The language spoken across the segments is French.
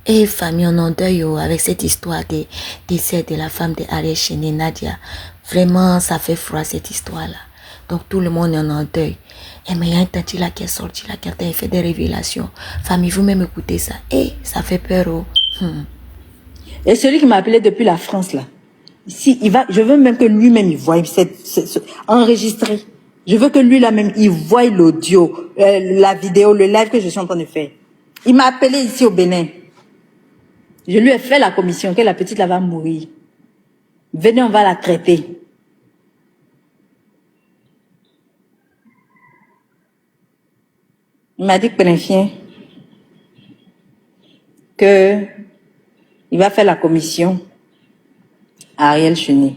Et famille, on en deuil avec cette histoire des décès de la femme de Ariel Chéné, Nadia. Vraiment, ça fait froid cette histoire-là. Donc tout le monde est en deuil. Et mais il y a un tanti là qui est sorti là, qui a fait des révélations. Famille, vous-même écoutez ça. Et ça fait peur. Et celui qui m'a appelé depuis la France là, si il va, je veux même que lui-même il voie enregistré. Je veux que lui là même il voie l'audio, la vidéo, le live que je suis en train de faire. Il m'a appelé ici au Bénin. Je lui ai fait la commission que la petite là va mourir. Venez, on va la traiter. Il m'a dit que il va faire la commission à Ariel Chéné.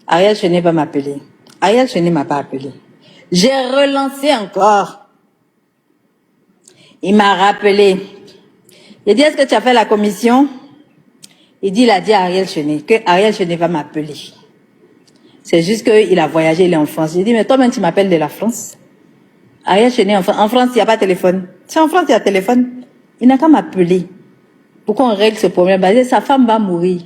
Ariel Chéné va m'appeler. Ariel Chéné m'a pas appelé. J'ai relancé encore. Il m'a rappelé. J'ai dit, est-ce que tu as fait la commission? Il dit, il a dit à Ariel Chéné que Ariel Chéné va m'appeler. C'est juste qu'il a voyagé, il est en France. J'ai dit, mais toi-même, tu m'appelles de la France. Ariel Chéné, en France, il n'y a pas de téléphone. Si en France, il y a téléphone, il n'a qu'à m'appeler. Pour qu'on règle ce problème. Parce que sa femme va mourir.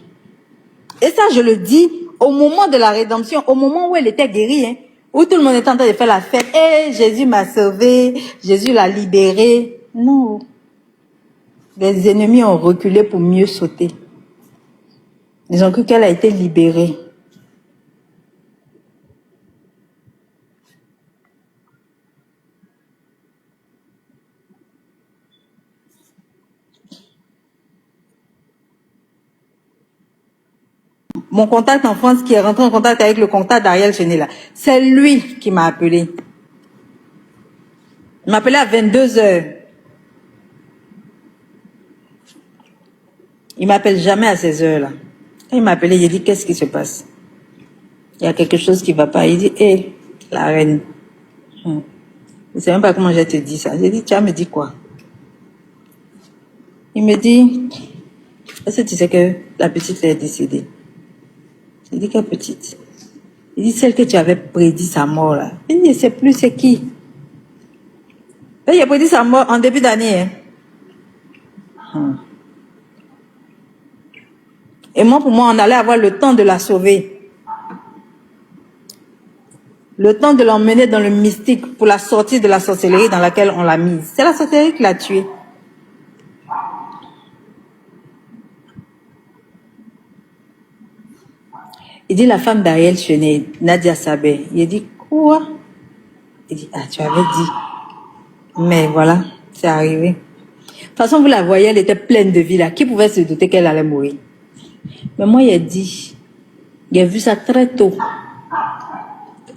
Et ça, je le dis au moment de la rédemption, au moment où elle était guérie, hein, où tout le monde était en train de faire la fête. Et Jésus m'a sauvé, Jésus l'a libéré. Non. Les ennemis ont reculé pour mieux sauter. Ils ont cru qu'elle a été libérée. Mon contact en France qui est rentré en contact avec le contact d'Ariel Chéné là, c'est lui qui m'a appelé. Il m'a appelé à 22h. Il m'appelle jamais à ces heures-là. Quand il m'a appelé, j'ai dit, qu'est-ce qui se passe? Il y a quelque chose qui va pas. Il dit, hé, la reine. Je ne sais même pas comment je te dis ça. J'ai dit, tu as me dit quoi? Il me dit, est-ce que tu sais que la petite est décédée? J'ai dit, quelle petite? Il dit, celle que tu avais prédit sa mort là. Il ne sait plus c'est qui. Il a prédit sa mort en début d'année. Hein. Et moi, pour moi, on allait avoir le temps de la sauver. Le temps de l'emmener dans le mystique pour la sortir de la sorcellerie dans laquelle on l'a mise. C'est la sorcellerie qui l'a tuée. Il dit la femme d'Ariel Chéné, Nadia Sabé. Il dit quoi? Il dit, ah, tu avais dit. Mais voilà, c'est arrivé. De toute façon, vous la voyez, elle était pleine de vie là. Qui pouvait se douter qu'elle allait mourir? Mais moi, il a dit, il a vu ça très tôt.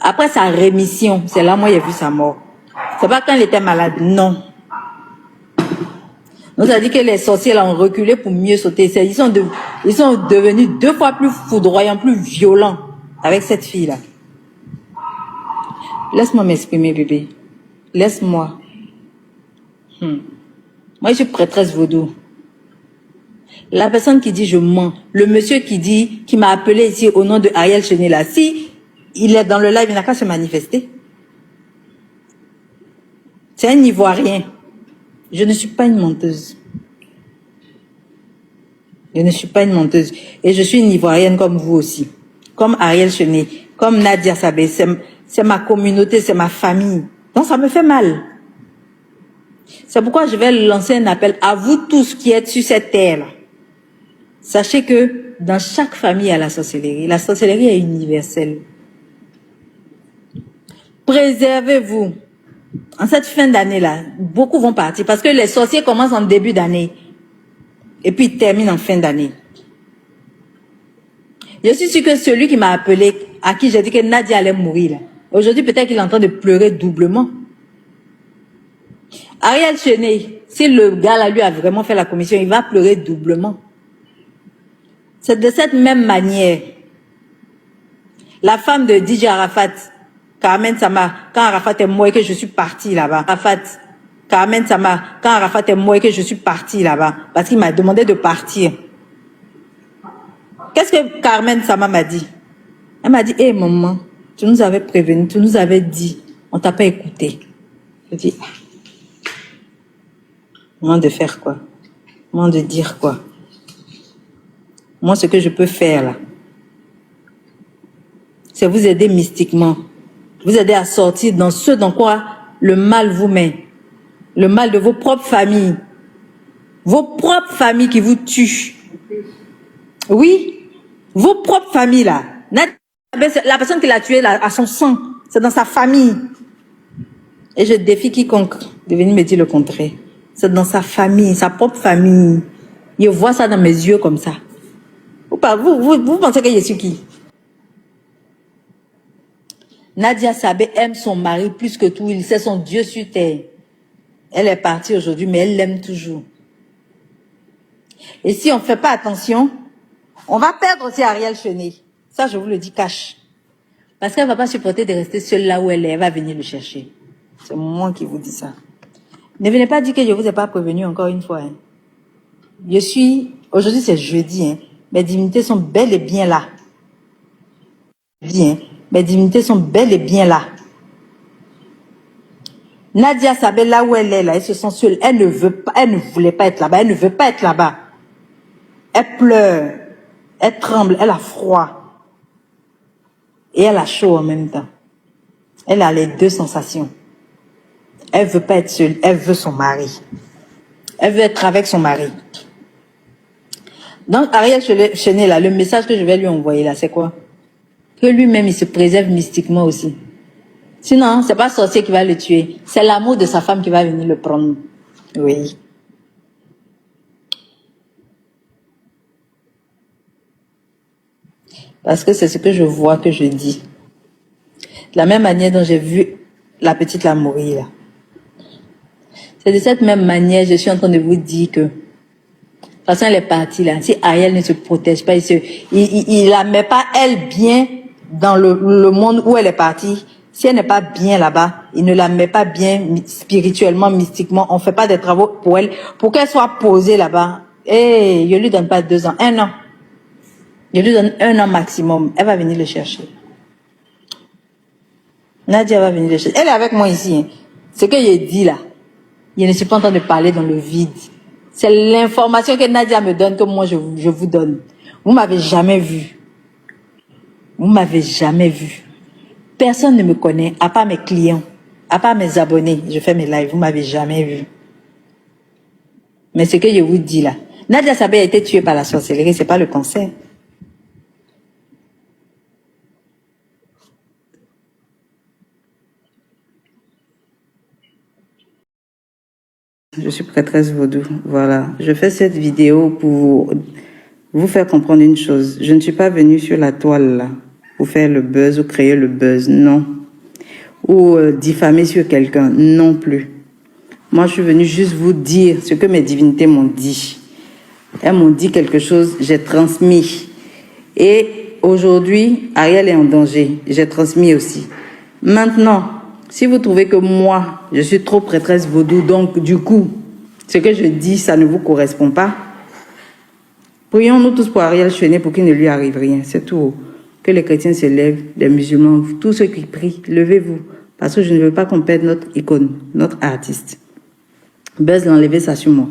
Après sa rémission, c'est là, moi, il a vu sa mort. C'est pas quand elle était malade, non. On a dit que les sorciers là ont reculé pour mieux sauter. Ils sont devenus 2 fois plus foudroyants, plus violents avec cette fille-là. Laisse-moi m'exprimer, bébé. Laisse-moi. Moi, je suis prêtresse vaudou. La personne qui dit je mens, le monsieur qui m'a appelé ici au nom de Ariel Chéné là, si il est dans le live, il n'a qu'à se manifester. C'est un Ivoirien. Je ne suis pas une menteuse. Je ne suis pas une menteuse. Et je suis une Ivoirienne comme vous aussi. Comme Ariel Chéné, comme Nadia Sabé. C'est ma communauté, c'est ma famille. Donc ça me fait mal. C'est pourquoi je vais lancer un appel à vous tous qui êtes sur cette terre-là. Sachez que dans chaque famille, il y a la sorcellerie. La sorcellerie est universelle. Préservez-vous. En cette fin d'année-là, beaucoup vont partir parce que les sorciers commencent en début d'année et puis ils terminent en fin d'année. Je suis sûre que celui qui m'a appelé, à qui j'ai dit que Nadia allait mourir, aujourd'hui peut-être qu'il est en train de pleurer doublement. Ariel Chéné, si le gars là lui a vraiment fait la commission, il va pleurer doublement. C'est de cette même manière. La femme de DJ Arafat, Carmen Sama, quand Arafat est mort et que je suis partie là-bas. Arafat, Carmen Sama, quand Arafat est mort et que je suis partie là-bas, parce qu'il m'a demandé de partir. Qu'est-ce que Carmen Sama m'a dit? Elle m'a dit, hé maman, tu nous avais prévenu, tu nous avais dit, on t'a pas écouté. Je dis, moment de faire quoi? Comment de dire quoi? Moi, ce que je peux faire là, c'est vous aider mystiquement. Vous aider à sortir dans ce dans quoi le mal vous met. Le mal de vos propres familles. Vos propres familles qui vous tuent. Oui, vos propres familles là. La personne qui l'a tué là, a son sang. C'est dans sa famille. Et je défie quiconque de venir me dire le contraire. C'est dans sa famille, sa propre famille. Je vois ça dans mes yeux comme ça. Vous pensez que je suis qui? Nadia Sabé aime son mari plus que tout. Il sait son Dieu sur terre. Elle est partie aujourd'hui, mais elle l'aime toujours. Et si on ne fait pas attention, on va perdre aussi Ariel Chenet. Ça, je vous le dis cash. Parce qu'elle ne va pas supporter de rester seule là où elle est. Elle va venir le chercher. C'est moi qui vous dis ça. Ne venez pas dire que je ne vous ai pas prévenu encore une fois. Hein. Aujourd'hui c'est jeudi. Hein. Mes divinités sont bel et bien là. Bien. Mes divinités sont bel et bien là. Nadia Sabé, là où elle est, là, elle se sent seule. Elle ne voulait pas être là-bas. Elle ne veut pas être là-bas. Elle pleure. Elle tremble. Elle a froid. Et elle a chaud en même temps. Elle a les deux sensations. Elle veut pas être seule. Elle veut son mari. Elle veut être avec son mari. Donc, Ariel Chenet, là, le message que je vais lui envoyer, là, c'est quoi? Que lui-même, il se préserve mystiquement aussi. Sinon, c'est pas sorcier qui va le tuer. C'est l'amour de sa femme qui va venir le prendre. Oui. Parce que c'est ce que je vois que je dis. De la même manière dont j'ai vu la petite la mourir, là. C'est de cette même manière, je suis en train de vous dire que, de toute façon, elle est partie là. Si Ariel ne se protège pas, il la met pas, elle, bien dans le monde où elle est partie. Si elle n'est pas bien là-bas, il ne la met pas bien spirituellement, mystiquement. On fait pas des travaux pour elle, pour qu'elle soit posée là-bas. Et je lui donne pas 2 ans, 1 an. Je lui donne 1 an maximum. Elle va venir le chercher. Nadia va venir le chercher. Elle est avec moi ici. Hein. Ce que j'ai dit là, je ne suis pas en train de parler dans le vide. C'est l'information que Nadia me donne que moi je vous donne. Vous m'avez jamais vu. Vous m'avez jamais vu. Personne ne me connaît, à part mes clients, à part mes abonnés. Je fais mes lives, vous m'avez jamais vu. Mais ce que je vous dis là, Nadia Sabé a été tuée par la sorcellerie, c'est pas le cancer. Je suis prêtresse vaudou, voilà. Je fais cette vidéo pour vous faire comprendre une chose. Je ne suis pas venue sur la toile là, pour faire le buzz ou créer le buzz, non. Ou diffamer sur quelqu'un, non plus. Moi, je suis venue juste vous dire ce que mes divinités m'ont dit. Elles m'ont dit quelque chose, j'ai transmis. Et aujourd'hui, Ariel est en danger, j'ai transmis aussi. Maintenant, si vous trouvez que moi, je suis trop prêtresse vaudou, donc du coup, ce que je dis, ça ne vous correspond pas, prions-nous tous pour Ariel Chenet pour qu'il ne lui arrive rien, c'est tout. Que les chrétiens se lèvent, les musulmans, tous ceux qui prient, levez-vous. Parce que je ne veux pas qu'on perde notre icône, notre artiste. Buzz l'enlever ça sur moi.